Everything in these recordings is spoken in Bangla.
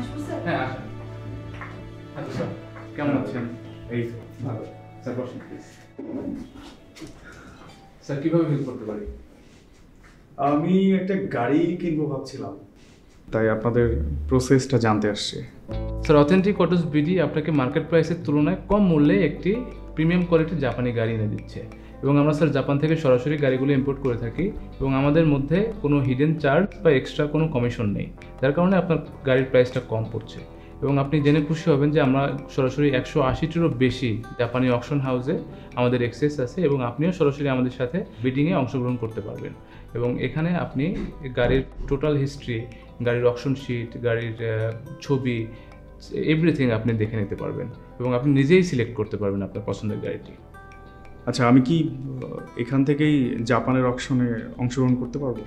আসবো স্যার? হ্যাঁ আসেন। আচ্ছা স্যার, কেমন আছেন? এই তো ভালো। স্যার বসুন প্লিজ। স্যার কিভাবে হেল্প করতে পারি? আমি একটা গাড়ি কিনবো ভাবছিলাম, তাই আপনাদের প্রসেসটা জানতে আসছি। স্যার অথেন্টিক অটোস বিডি আপনাকে মার্কেট প্রাইসের তুলনায় কম মূল্যে একটি প্রিমিয়াম কোয়ালিটির জাপানি গাড়ি এনে দিচ্ছে, এবং আমরা স্যার জাপান থেকে সরাসরি গাড়িগুলো ইম্পোর্ট করে থাকি, এবং আমাদের মধ্যে কোনো হিডেন চার্জ বা এক্সট্রা কোনো কমিশন নেই, যার কারণে আপনার গাড়ির প্রাইসটা কম পড়ছে। এবং আপনি জেনে খুশি হবেন যে আমরা সরাসরি 180টিরও বেশি জাপানি অকশন হাউসে আমাদের অ্যাক্সেস আছে, এবং আপনিও সরাসরি আমাদের সাথে বিডিংয়ে অংশগ্রহণ করতে পারবেন। এবং এখানে আপনি গাড়ির টোটাল হিস্ট্রি, গাড়ির অকশন শিট, গাড়ির ছবি, এভরিথিং আপনি দেখে নিতে পারবেন, এবং আপনি নিজেই সিলেক্ট করতে পারবেন আপনার পছন্দের গাড়িটি। আচ্ছা, আমি কি এখান থেকেই জাপানের অকশনে অংশগ্রহণ করতে পারবো?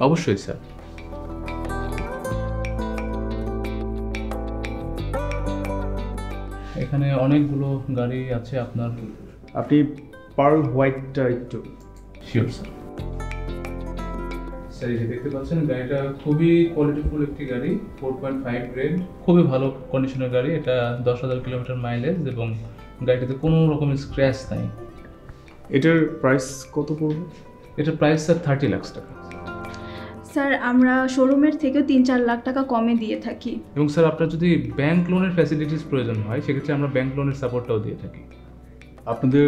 অবশ্যই স্যার। এখানে অনেকগুলো গাড়ি আছে আপনার। আপনি পার্ল হোয়াইটটা একটু। Sure sir. স্যার এই যে দেখতে পাচ্ছেন গাড়িটা খুবই কোয়ালিটিফুল একটি গাড়ি, 4.5 গ্রেড, খুবই ভালো কন্ডিশনের গাড়ি। এটা 10,000 কিলোমিটার মাইলেজ, এবং গাড়িটাতে কোনো রকমের স্ক্র্যাচ নাই। এটার প্রাইস কত পড়বে? এটার প্রাইস স্যার 30 লাখ টাকা। স্যার আমরা শোরুমের থেকেও 3-4 লাখ টাকা কমে দিয়ে থাকি। এবং স্যার আপনার যদি ব্যাংক লোনের ফ্যাসিলিটিস প্রয়োজন হয়, সেক্ষেত্রে আমরা ব্যাংক লোনের সাপোর্টটাও দিয়ে থাকি। আপনাদের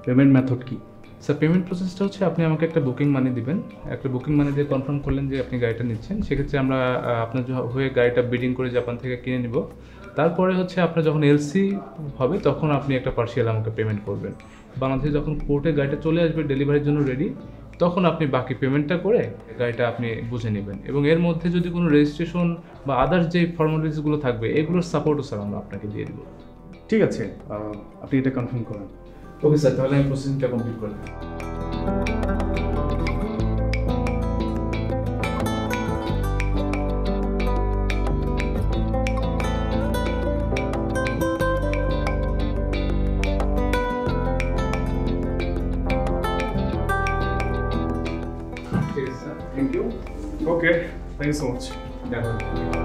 পেমেন্ট মেথড কি? স্যার পেমেন্ট প্রসেসটা হচ্ছে আপনি আমাকে একটা বুকিং মানি দিবেন, একটা বুকিং মানি দিয়ে কনফার্ম করলেন যে আপনি গাড়িটা নিচ্ছেন, সেক্ষেত্রে আমরা আপনার হয়ে গাড়িটা বিডিং করে জাপান থেকে কিনে নিব। তারপরে হচ্ছে আপনার যখন এলসি হবে তখন আপনি একটা পার্সিয়াল আমাকে পেমেন্ট করবেন। বাংলাদেশে যখন কোর্টে গাড়িটা চলে আসবে ডেলিভারির জন্য রেডি, তখন আপনি বাকি পেমেন্টটা করে গাড়িটা আপনি বুঝে নেবেন, এবং এর মধ্যে যদি কোনো রেজিস্ট্রেশন বা আদার্স যে ফর্মালিটিসগুলো থাকবে এগুলোর সাপোর্টও স্যার আমরা আপনাকে দিয়ে দেবো। ঠিক আছে, আপনি এটা কনফার্ম করেন। ওকে স্যার, তাহলে আমি প্রসেসিংটা কমপ্লিট করে দিই। ঠিক আছে sir, thank you. Okay, thank you so much. দেখা হবে।